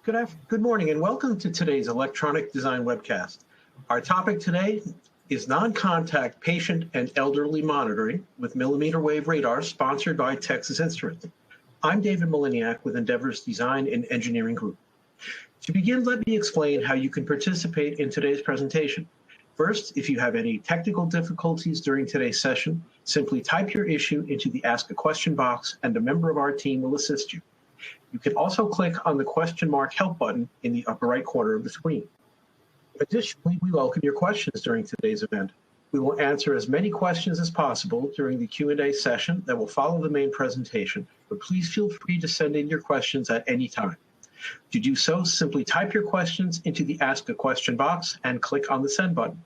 Good morning and welcome to today's electronic design webcast. Our topic today is non-contact patient and elderly monitoring with millimeter wave radar, sponsored by Texas Instruments. I'm David Maliniak with Endeavor's Design and Engineering Group. To begin, let me explain how you can participate in today's presentation. First, if you have any technical difficulties during today's session, simply type your issue into the Ask a Question box and a member of our team will assist you. You can also click on the question mark help button in the upper right corner of the screen. Additionally, we welcome your questions during today's event. We will answer as many questions as possible during the Q&A session that will follow the main presentation, but please feel free to send in your questions at any time. To do so, simply type your questions into the Ask a Question box and click on the send button.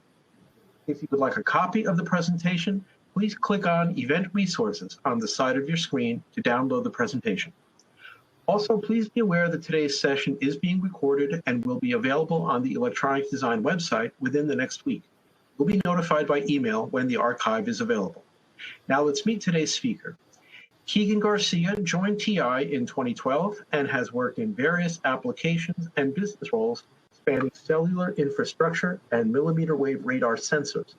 If you would like a copy of the presentation, please click on Event Resources on the side of your screen to download the presentation. Also, please be aware that today's session is being recorded and will be available on the Electronic Design website within the next week. You'll be notified by email when the archive is available. Now let's meet today's speaker. Keegan Garcia joined TI in 2012 and has worked in various applications and business roles spanning cellular infrastructure and millimeter wave radar sensors.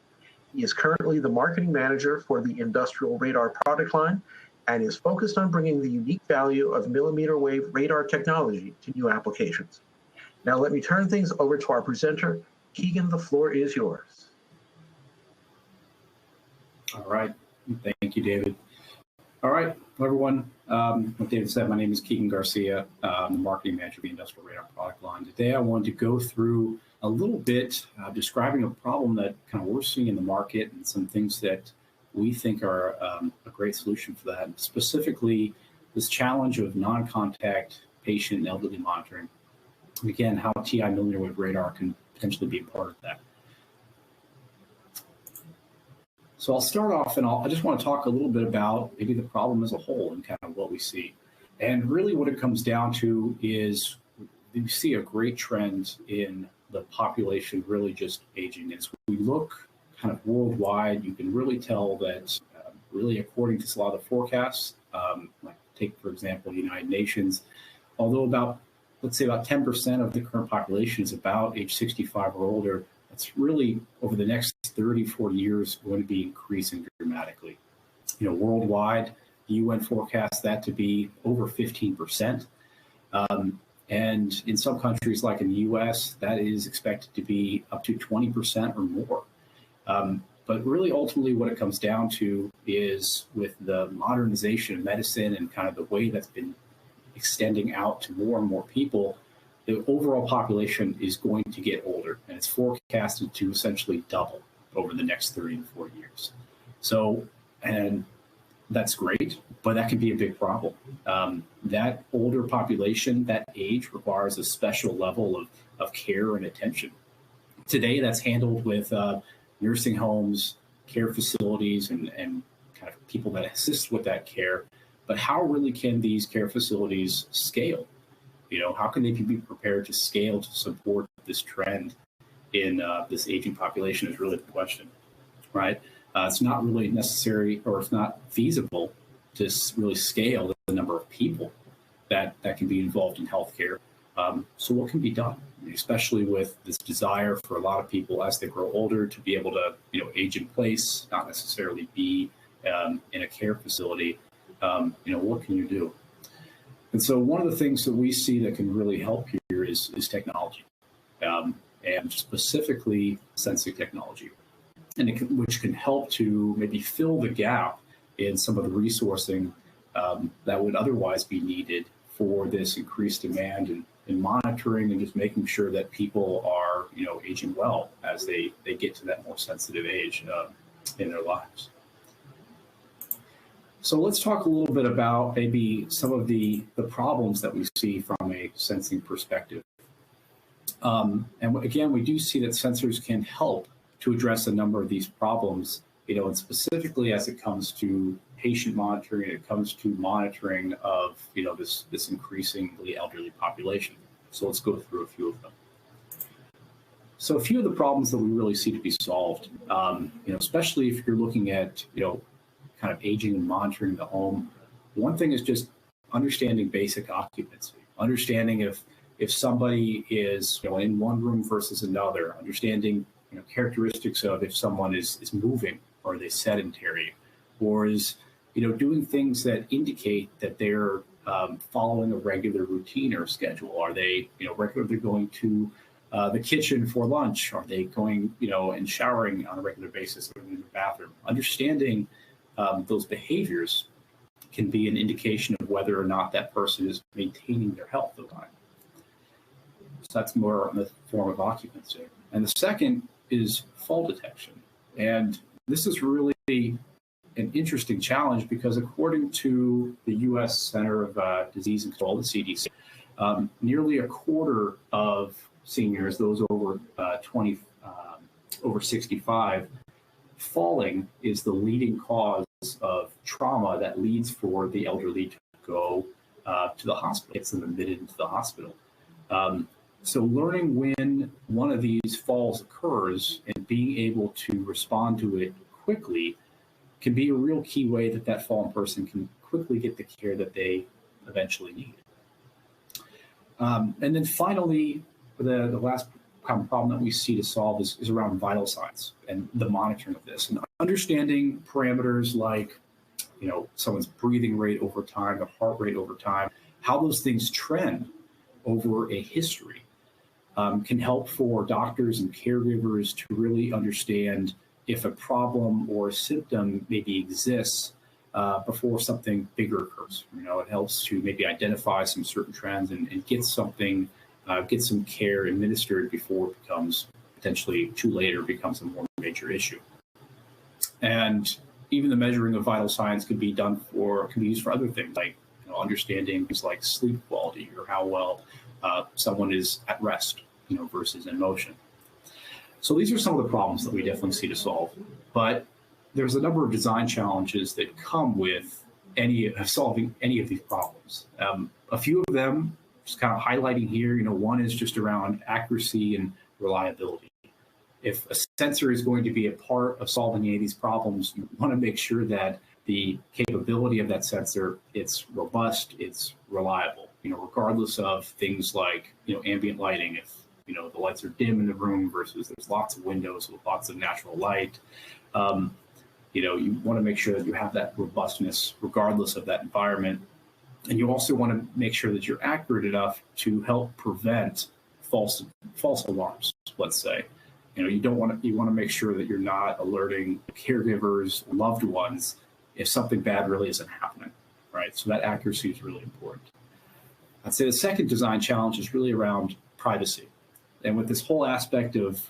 He is currently the marketing manager for the industrial radar product line and is focused on bringing the unique value of millimeter wave radar technology to new applications. Now let me turn things over to our presenter. Keegan, the floor is yours. All right, thank you, David. All right, everyone. Like David said, my name is Keegan Garcia. I'm the marketing manager of the industrial radar product line. Today, I wanted to go through a little bit describing a problem that kind of we're seeing in the market and some things that we think are a great solution for that. Specifically, this challenge of non-contact patient and elderly monitoring. And again, how TI millimeter wave radar can potentially be a part of that. So I'll start off and I just want to talk a little bit about maybe the problem as a whole and kind of what we see. And really what it comes down to is we see a great trend in the population really just aging. As we look kind of worldwide, you can really tell that really according to a lot of the forecasts, like take, for example, the United Nations, although let's say about 10% of the current population is about age 65 or older, it's really over the next 30, 40 years going to be increasing dramatically. Worldwide, the UN forecasts that to be over 15%. And in some countries like in the US, that is expected to be up to 20% or more. But really, ultimately, what it comes down to is with the modernization of medicine and kind of the way that's been extending out to more and more people, the overall population is going to get older, and it's forecasted to essentially double over the next 30 to 40 years. So, and that's great, but that can be a big problem. That older population, that age requires a special level of care and attention. Today, that's handled with nursing homes, care facilities, and kind of people that assist with that care. But how really can these care facilities scale? How can they be prepared to scale to support this trend in this aging population is really the question, right? It's not really necessary, or it's not feasible to really scale the number of people that can be involved in healthcare. So what can be done, especially with this desire for a lot of people as they grow older to be able to, age in place, not necessarily be in a care facility. What can you do? And so one of the things that we see that can really help here is technology, and specifically sensing technology, and which can help to maybe fill the gap in some of the resourcing that would otherwise be needed for this increased demand in monitoring and just making sure that people are, aging well as they get to that more sensitive age in their lives. So let's talk a little bit about maybe some of the problems that we see from a sensing perspective. And again, we do see that sensors can help to address a number of these problems, and specifically as it comes to patient monitoring, it comes to monitoring of, this increasingly elderly population. So let's go through a few of them. So a few of the problems that we really see to be solved, especially if you're looking at, kind of aging and monitoring the home. One thing is just understanding basic occupancy, understanding if if somebody is in one room versus another, understanding characteristics of if someone is moving, or are they sedentary, or is doing things that indicate that they're following a regular routine or schedule. Are they regularly going to the kitchen for lunch? Are they going and showering on a regular basis, going to the bathroom? Understanding those behaviors can be an indication of whether or not that person is maintaining their health over time. So that's more in the form of occupancy. And the second is fall detection. And this is really an interesting challenge because according to the U.S. Center of Disease and Control, the CDC, nearly a quarter of seniors, those over 65, falling is the leading cause of trauma that leads for the elderly to go to the hospital. Gets them admitted into the hospital. So learning when one of these falls occurs and being able to respond to it quickly can be a real key way that that fallen person can quickly get the care that they eventually need. And then finally, the last common problem that we see to solve is around vital signs and the monitoring of this, and understanding parameters like someone's breathing rate over time, their heart rate over time, how those things trend over a history can help for doctors and caregivers to really understand if a problem or a symptom maybe exists before something bigger occurs. It helps to maybe identify some certain trends and get some care administered before it becomes potentially too late or becomes a more major issue. And even the measuring of vital signs can be used for other things, like understanding things like sleep quality or how well someone is at rest, versus in motion. So these are some of the problems that we definitely see to solve. But there's a number of design challenges that come with solving any of these problems. A few of them, just kind of highlighting here, one is just around accuracy and reliability. If a sensor is going to be a part of solving any of these problems, you want to make sure that the capability of that sensor, it's robust, it's reliable, regardless of things like, ambient lighting. If the lights are dim in the room versus there's lots of windows with lots of natural light. You want to make sure that you have that robustness regardless of that environment. And you also want to make sure that you're accurate enough to help prevent false alarms, let's say. You want to make sure that you're not alerting caregivers, loved ones, if something bad really isn't happening, right? So that accuracy is really important. I'd say the second design challenge is really around privacy. And with this whole aspect of,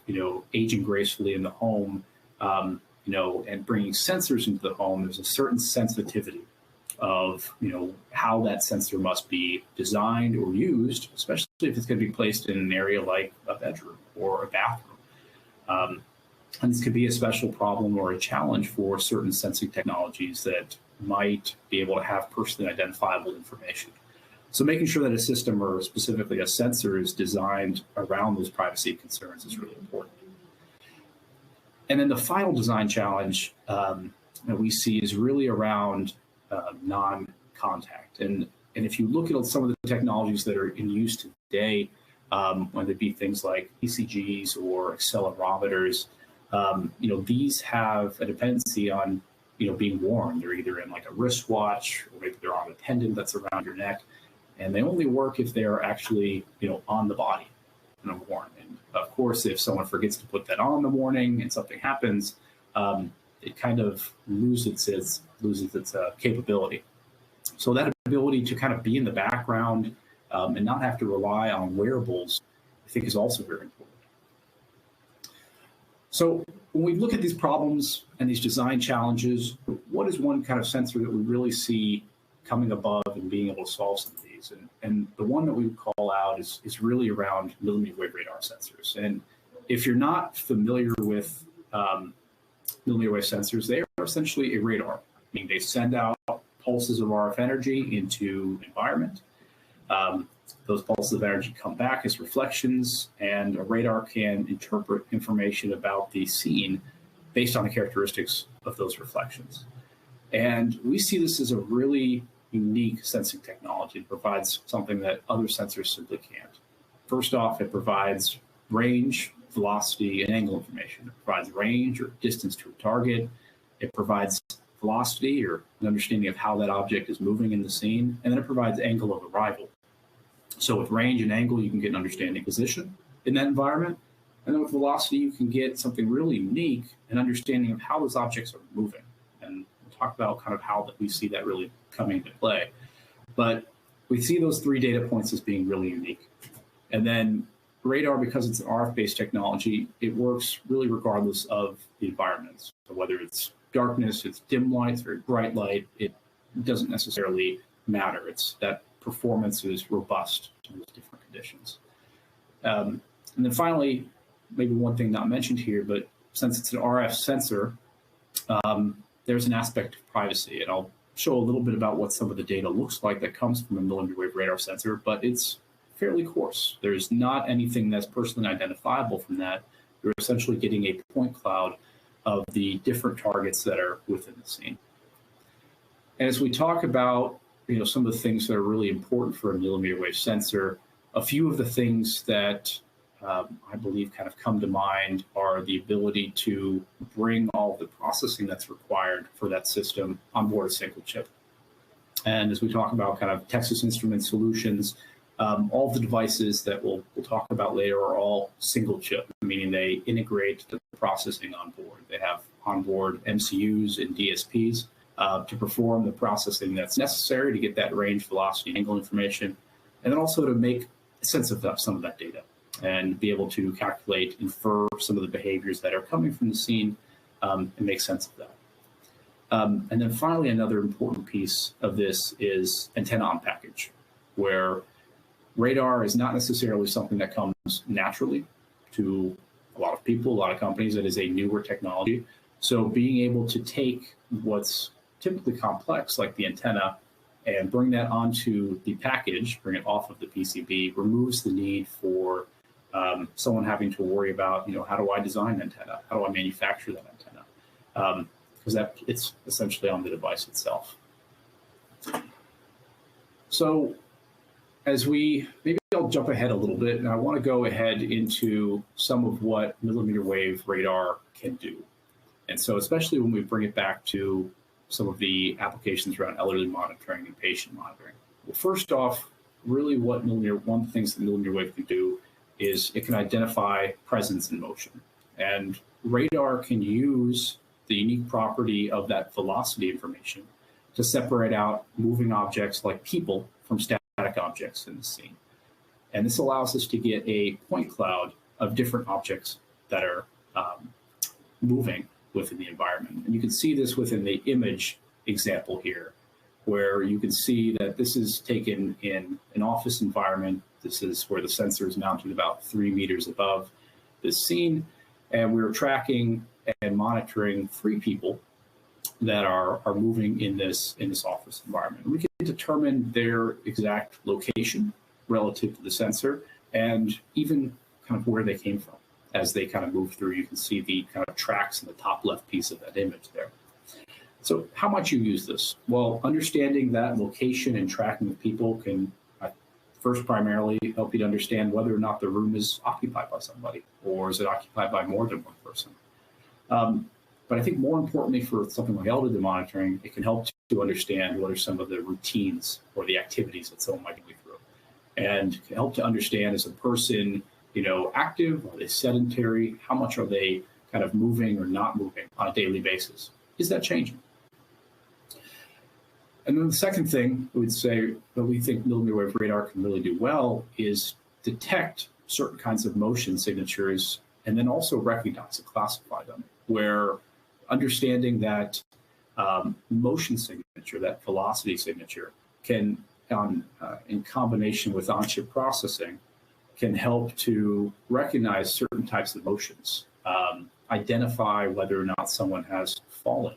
aging gracefully in the home, and bringing sensors into the home, there's a certain sensitivity of, how that sensor must be designed or used, especially if it's going to be placed in an area like a bedroom or a bathroom. And this could be a special problem or a challenge for certain sensing technologies that might be able to have personally identifiable information. So making sure that a system, or specifically a sensor, is designed around those privacy concerns is really important. And then the final design challenge that we see is really around non-contact. And if you look at some of the technologies that are in use today, whether it be things like ECGs or accelerometers, these have a dependency on, being worn. They're either in like a wristwatch, or maybe they're on a pendant that's around your neck. And they only work if they're actually, on the body and worn. And of course, if someone forgets to put that on in the morning and something happens, it kind of loses its capability. So that ability to kind of be in the background and not have to rely on wearables, I think, is also very important. So when we look at these problems and these design challenges, what is one kind of sensor that we really see coming above and being able to solve some of these? And the one that we would call out is really around millimeter wave radar sensors. And if you're not familiar with millimeter wave sensors, they are essentially a radar, meaning they send out pulses of RF energy into the environment. Those pulses of energy come back as reflections, and a radar can interpret information about the scene based on the characteristics of those reflections. And we see this as a really unique sensing technology. It provides something that other sensors simply can't. First off, it provides range, velocity, and angle information. It provides range or distance to a target. It provides velocity or an understanding of how that object is moving in the scene. And then it provides angle of arrival. So with range and angle, you can get an understanding of position in that environment. And then with velocity, you can get something really unique, an understanding of how those objects are moving. And we'll talk about kind of how that we see that really coming into play. But we see those 3 data points as being really unique. And then radar, because it's an RF-based technology, it works really regardless of the environments. So whether it's darkness, it's dim light, it's very bright light, it doesn't necessarily matter. It's that performance is robust to those different conditions. And then finally, maybe one thing not mentioned here, but since it's an RF sensor, there's an aspect of privacy. And I'll show a little bit about what some of the data looks like that comes from a millimeter wave radar sensor, but it's fairly coarse. There's not anything that's personally identifiable from that. You're essentially getting a point cloud of the different targets that are within the scene. And as we talk about, some of the things that are really important for a millimeter wave sensor, a few of the things that I believe kind of come to mind are the ability to bring all the processing that's required for that system on board a single chip. And as we talk about kind of Texas Instruments solutions, all the devices that we'll talk about later are all single chip, meaning they integrate the processing on board. They have onboard MCUs and DSPs to perform the processing that's necessary to get that range, velocity, angle information, and then also to make sense of some of that data and be able to calculate, infer some of the behaviors that are coming from the scene and make sense of that. And then finally, another important piece of this is antenna on package, where radar is not necessarily something that comes naturally to a lot of people, a lot of companies. It is a newer technology. So being able to take what's typically complex, like the antenna, and bring that onto the package, bring it off of the PCB, removes the need for someone having to worry about, how do I design an antenna? How do I manufacture that antenna? Because it's essentially on the device itself. So maybe I'll jump ahead a little bit, and I want to go ahead into some of what millimeter wave radar can do. And so especially when we bring it back to some of the applications around elderly monitoring and patient monitoring. Well, first off, really one of the things that millimeter wave can do is it can identify presence in motion. And radar can use the unique property of that velocity information to separate out moving objects like people from static objects in the scene. And this allows us to get a point cloud of different objects that are moving within the environment. And you can see this within the image example here, where you can see that this is taken in an office environment. This is where the sensor is mounted about 3 meters above this scene. And we're tracking and monitoring 3 people that are moving in this office environment. We can determine their exact location relative to the sensor and even kind of where they came from. As they kind of move through, you can see the kind of tracks in the top left piece of that image there. So how might you use this? Well, understanding that location and tracking of people can first primarily help you to understand whether or not the room is occupied by somebody, or is it occupied by more than one person. But I think more importantly for something like elderly monitoring, it can help to understand what are some of the routines or the activities that someone might be through, and can help to understand, as a person, active, are they sedentary? How much are they kind of moving or not moving on a daily basis? Is that changing? And then the second thing I would say that we think millimeter wave radar can really do well is detect certain kinds of motion signatures and then also recognize and classify them, where understanding that motion signature, that velocity signature, can, in combination with on-chip processing, can help to recognize certain types of motions, identify whether or not someone has fallen,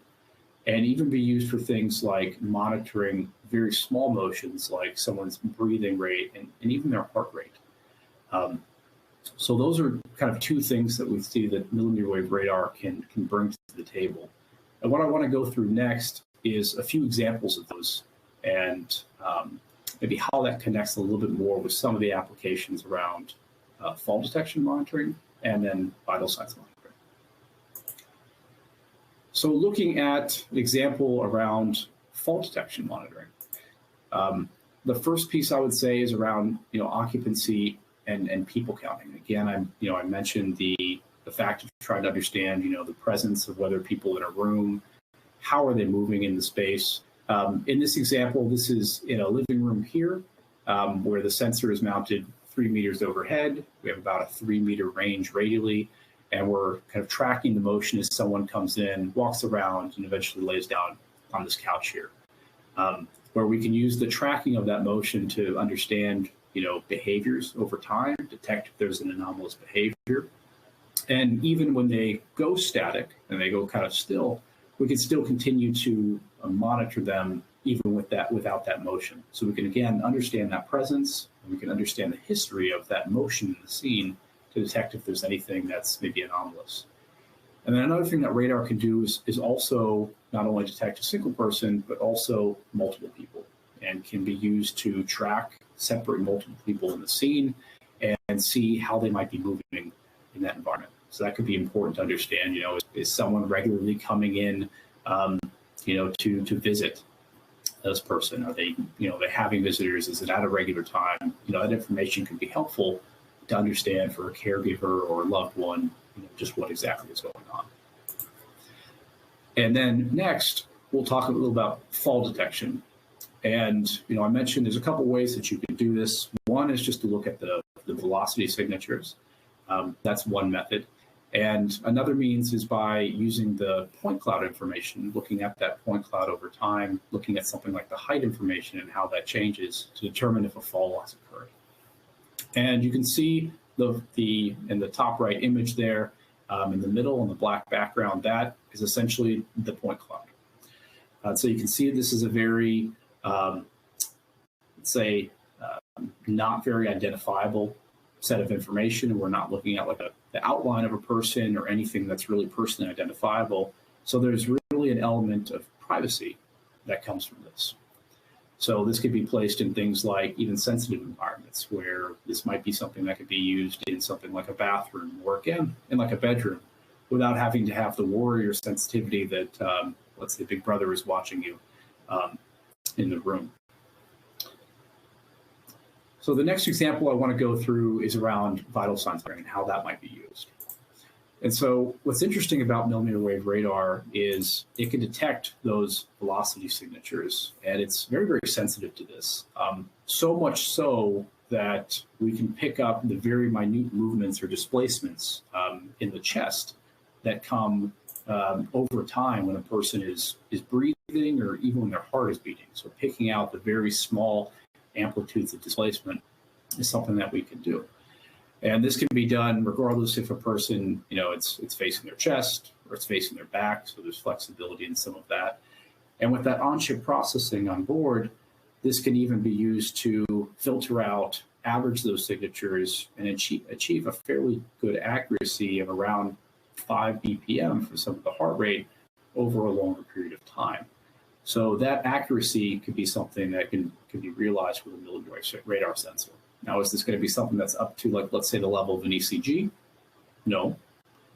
and even be used for things like monitoring very small motions like someone's breathing rate and even their heart rate. So those are kind of 2 things that we see that millimeter wave radar can bring to the table. And what I want to go through next is a few examples of those and maybe how that connects a little bit more with some of the applications around fall detection monitoring and then vital signs monitoring. So looking at an example around fall detection monitoring, the first piece I would say is around occupancy and people counting. Again, I mentioned the fact of trying to understand the presence of whether people in a room, how are they moving in the space. In this example, this is in a living room here, where the sensor is mounted 3 meters overhead. We have about a 3-meter range radially, and we're kind of tracking the motion as someone comes in, walks around, and eventually lays down on this couch here, where we can use the tracking of that motion to understand behaviors over time, detect if there's an anomalous behavior. And even when they go static and they go kind of still, we can still continue to monitor them even without that motion. So we can, again, understand that presence, and we can understand the history of that motion in the scene to detect if there's anything that's maybe anomalous. And then another thing that radar can do is also not only detect a single person, but also multiple people, and can be used to track, separate multiple people in the scene and see how they might be moving in that environment. So that could be important to understand, is someone regularly coming in, to visit this person? Are they, they having visitors? Is it at a regular time? That information can be helpful to understand for a caregiver or a loved one, just what exactly is going on. And then next, we'll talk a little about fall detection. And, I mentioned there's a couple ways that you can do this. One is just to look at the velocity signatures. That's one method. And another means is by using the point cloud information, looking at that point cloud over time, looking at something like the height information and how that changes to determine if a fall has occurred. And you can see in the top right image there, in the middle on the black background, that is essentially the point cloud. So you can see this is a very, not very identifiable set of information. We're not looking at the outline of a person or anything that's really personally identifiable. So there's really an element of privacy that comes from this. So this could be placed in things like even sensitive environments, where this might be something that could be used in something like a bathroom, or again, in like a bedroom, without having to have the worry or sensitivity that, let's say, Big Brother is watching you in the room. So the next example I want to go through is around vital signs and how that might be used. And so what's interesting about millimeter wave radar is it can detect those velocity signatures, and it's very, very sensitive to this. So much so that we can pick up the very minute movements or displacements in the chest that come over time when a person is breathing, or even when their heart is beating. So picking out the very small amplitudes of displacement is something that we can do. And this can be done regardless if a person, it's facing their chest or it's facing their back. So there's flexibility in some of that. And with that on-chip processing on board, this can even be used to filter out, average those signatures, and achieve a fairly good accuracy of around 5 BPM for some of the heart rate over a longer period of time. So that accuracy could be something that can be realized with a millimeter wave radar sensor. Now, is this going to be something that's up to, let's say, the level of an ECG? No.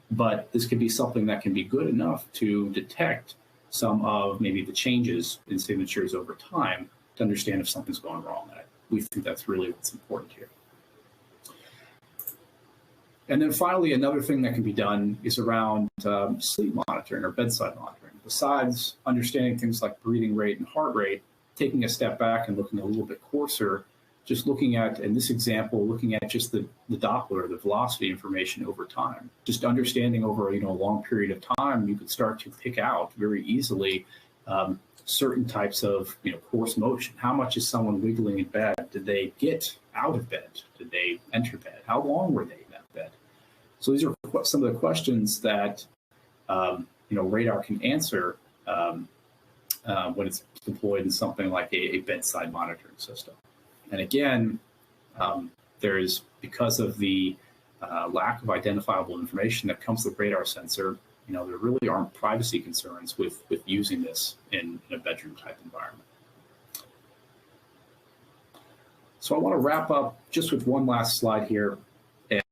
But this could be something that can be good enough to detect some of maybe the changes in signatures over time to understand if something's going wrong. We think that's really what's important here. And then finally, another thing that can be done is around sleep monitoring or bedside monitoring. Besides understanding things like breathing rate and heart rate, taking a step back and looking a little bit coarser, just looking at, in this example, looking at just the Doppler, the velocity information over time. Just understanding over a long period of time, you could start to pick out very easily certain types of coarse motion. How much is someone wiggling in bed? Did they get out of bed? Did they enter bed? How long were they in that bed? So these are some of the questions that radar can answer when it's deployed in something like a bedside monitoring system. And again, there's, because of the lack of identifiable information that comes with radar sensor, there really aren't privacy concerns with using this in a bedroom type environment. So I want to wrap up just with one last slide here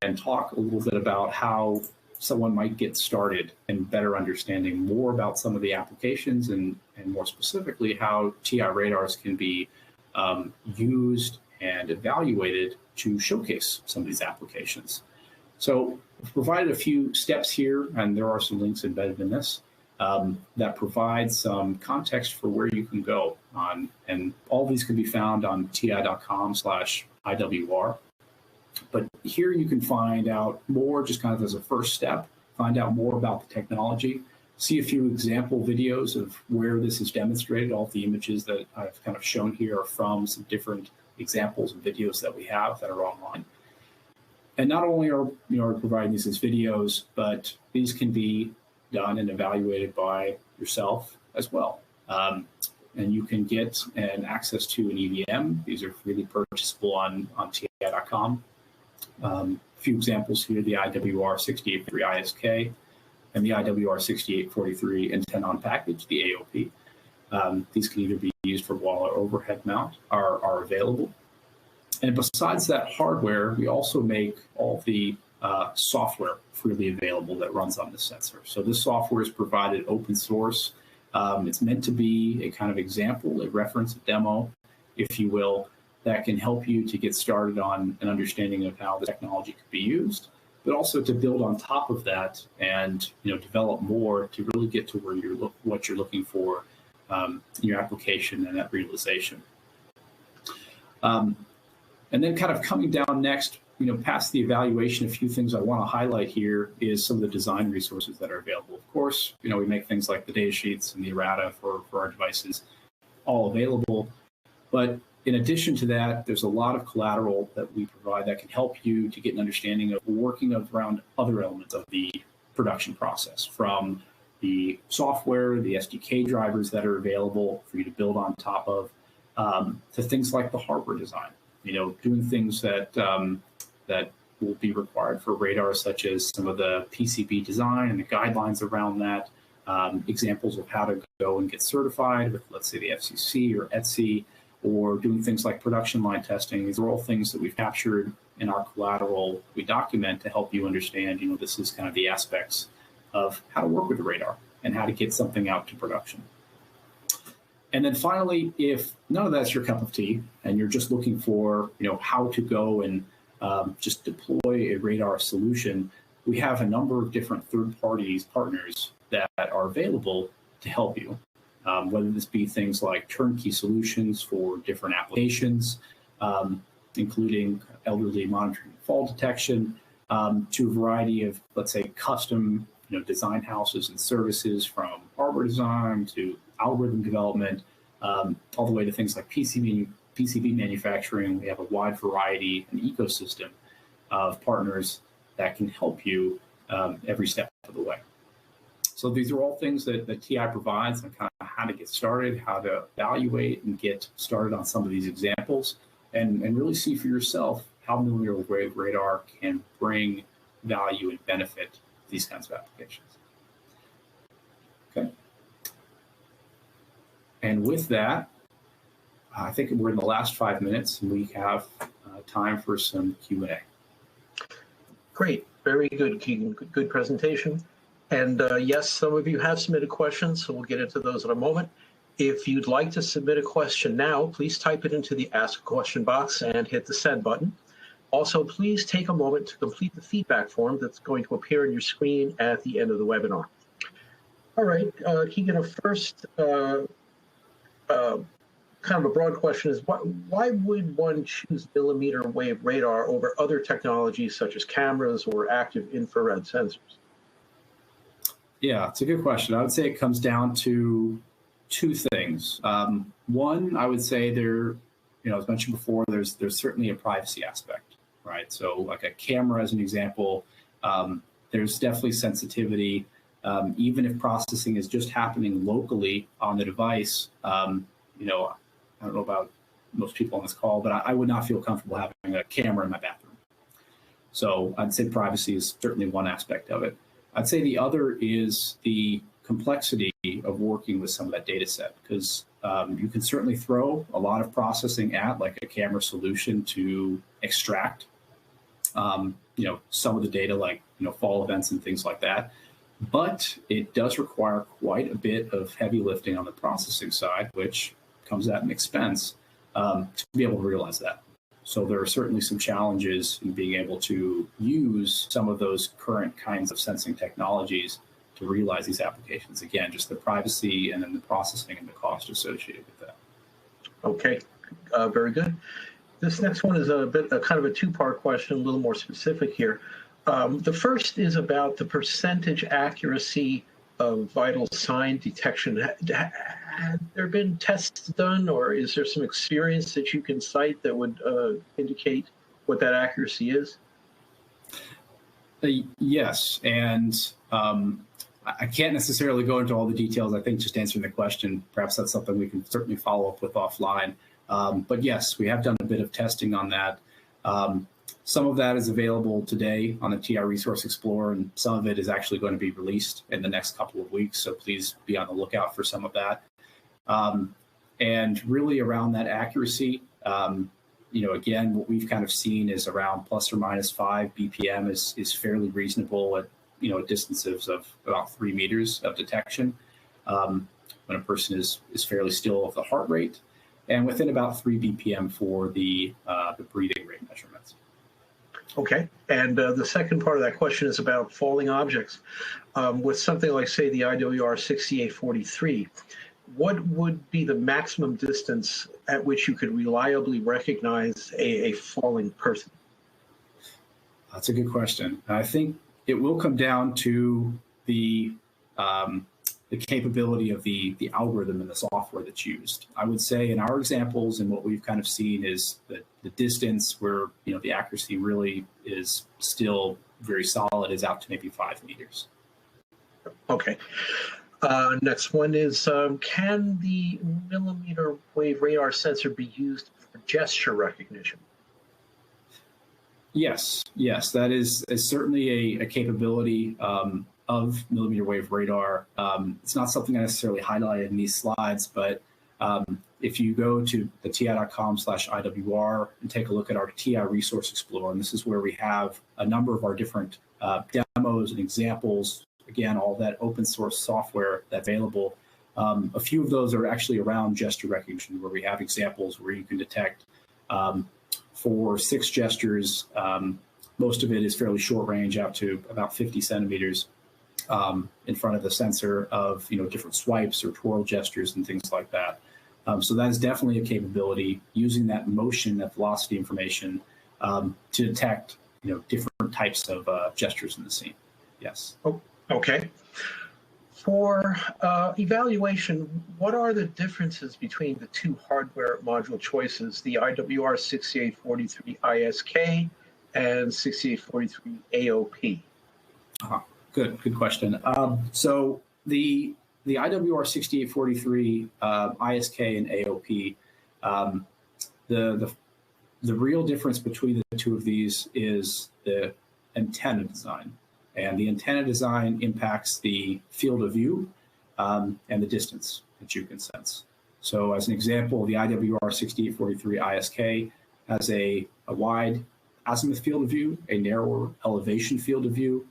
and talk a little bit about how someone might get started and better understanding more about some of the applications and more specifically how TI radars can be used and evaluated to showcase some of these applications. So we've provided a few steps here, and there are some links embedded in this that provide some context for where you can go on, and all these can be found on ti.com/IWR. But here you can find out more, just kind of as a first step, find out more about the technology, see a few example videos of where this is demonstrated. All the images that I've kind of shown here are from some different examples and videos that we have that are online. And not only are providing these as videos, but these can be done and evaluated by yourself as well. And you can get access to an EVM. These are freely purchasable on ti.com. A few examples here: the IWR 6843 ISK and the IWR 6843 antenna package, the AOP. These can either be used for wall or overhead mount, are available. And besides that hardware, we also make all the software freely available that runs on the sensor. So this software is provided open source. It's meant to be a kind of example, a reference, a demo, if you will, that can help you to get started on an understanding of how the technology could be used, but also to build on top of that and develop more to really get to where what you're looking for in your application and that realization. And then kind of coming down next, past the evaluation, a few things I want to highlight here is some of the design resources that are available. Of course, we make things like the data sheets and the errata for our devices all available. But in addition to that, there's a lot of collateral that we provide that can help you to get an understanding of working around other elements of the production process, from the software, the SDK drivers that are available for you to build on top of, to things like the hardware design. Doing things that will be required for radar, such as some of the PCB design and the guidelines around that, examples of how to go and get certified with, let's say, the FCC or ETSI, or doing things like production line testing. These are all things that we've captured in our collateral we document to help you understand, this is kind of the aspects of how to work with the radar and how to get something out to production. And then finally, if none of that's your cup of tea and you're just looking for, how to go and just deploy a radar solution, we have a number of different third-party partners that are available to help you, whether this be things like turnkey solutions for different applications, including elderly monitoring and fall detection, to a variety of, let's say, custom design houses and services, from hardware design to algorithm development, all the way to things like PCB manufacturing. We have a wide variety and ecosystem of partners that can help you every step of the way. So these are all things that TI provides on kind of how to get started, how to evaluate and get started on some of these examples, and really see for yourself how millimeter wave radar can bring value and benefit to these kinds of applications. Okay. And with that, I think we're in the last 5 minutes, and we have time for some Q&A. Great. Very good, Keegan. Good presentation. And yes, some of you have submitted questions, so we'll get into those in a moment. If you'd like to submit a question now, please type it into the Ask a Question box and hit the send button. Also, please take a moment to complete the feedback form that's going to appear on your screen at the end of the webinar. All right, Keegan, a first kind of a broad question is, why would one choose millimeter wave radar over other technologies such as cameras or active infrared sensors? Yeah, it's a good question. I would say it comes down to two things. One, I would say as mentioned before, there's certainly a privacy aspect, right? So like a camera, as an example, there's definitely sensitivity. Even if processing is just happening locally on the device, I don't know about most people on this call, but I would not feel comfortable having a camera in my bathroom. So I'd say privacy is certainly one aspect of it. I'd say the other is the complexity of working with some of that data set, because you can certainly throw a lot of processing at like a camera solution to extract some of the data, like fall events and things like that. But it does require quite a bit of heavy lifting on the processing side, which comes at an expense to be able to realize that. So there are certainly some challenges in being able to use some of those current kinds of sensing technologies to realize these applications. Again, just the privacy and then the processing and the cost associated with that. Okay, very good. This next one is a kind of a two-part question, a little more specific here. The first is about the percentage accuracy of vital sign detection. Have there been tests done, or is there some experience that you can cite that would indicate what that accuracy is? Yes, and I can't necessarily go into all the details. I think just answering the question, perhaps that's something we can certainly follow up with offline. But yes, we have done a bit of testing on that. Some of that is available today on the TI Resource Explorer, and some of it is actually going to be released in the next couple of weeks. So please be on the lookout for some of that. And really around that accuracy, again, what we've kind of seen is around plus or minus 5 BPM is fairly reasonable at distances of about 3 meters of detection when a person is fairly still of the heart rate, and within about 3 BPM for the breathing rate measurements. Okay, and the second part of that question is about falling objects. With something like, say, the IWR 6843, what would be the maximum distance at which you could reliably recognize a falling person? That's a good question. I think it will come down to the capability of the algorithm and the software that's used. I would say in our examples and what we've kind of seen is that the distance where the accuracy really is still very solid is out to maybe 5 meters. Okay. Next one is, can the millimeter wave radar sensor be used for gesture recognition? Yes, that is certainly a capability of millimeter wave radar. It's not something I necessarily highlighted in these slides, but if you go to the ti.com/IWR and take a look at our TI Resource Explorer, and this is where we have a number of our different demos and examples, again, all that open source software that's available. A few of those are actually around gesture recognition, where we have examples where you can detect for 6 gestures. Most of it is fairly short range, out to about 50 centimeters in front of the sensor of different swipes or twirl gestures and things like that. So that is definitely a capability, using that motion, that velocity information to detect different types of gestures in the scene. Yes. Oh, okay. For evaluation, what are the differences between the two hardware module choices, the IWR 6843 ISK and 6843 AOP? Good question. So the IWR 6843 ISK and AOP, the real difference between the two of these is the antenna design. And the antenna design impacts the field of view and the distance that you can sense. So as an example, the IWR 6843 ISK has a wide azimuth field of view, a narrower elevation field of view.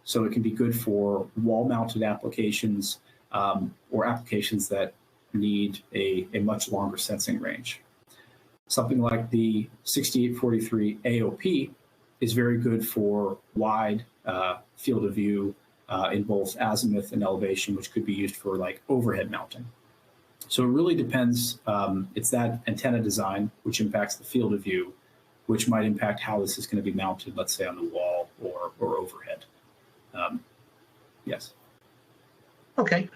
So it can be good for wall-mounted applications or applications that need a much longer sensing range. Something like the 6843 AOP is very good for wide field of view in both azimuth and elevation, which could be used for like overhead mounting. So it really depends. It's that antenna design which impacts the field of view, which might impact how this is going to be mounted, let's say on the wall or overhead. Yes. Okay.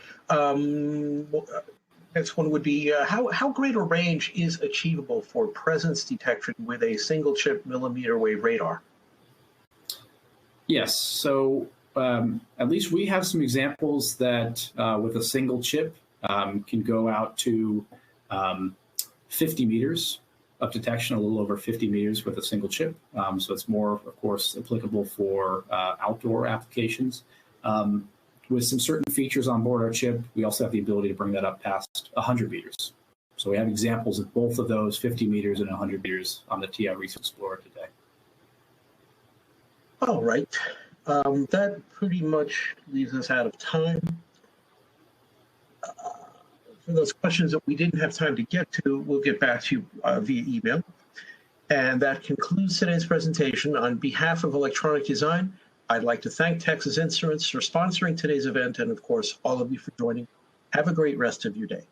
Next one would be, how great a range is achievable for presence detection with a single chip millimeter wave radar? Yes. So at least we have some examples that with a single chip can go out to 50 meters of detection, a little over 50 meters with a single chip. So it's more, of course, applicable for outdoor applications. with some certain features on board our chip, we also have the ability to bring that up past 100 meters. So we have examples of both of those, 50 meters and 100 meters, on the TI Research Explorer today. All right. That pretty much leaves us out of time. For those questions that we didn't have time to get to, we'll get back to you via email. And that concludes today's presentation. On behalf of Electronic Design, I'd like to thank Texas Instruments for sponsoring today's event, and of course, all of you for joining. Have a great rest of your day.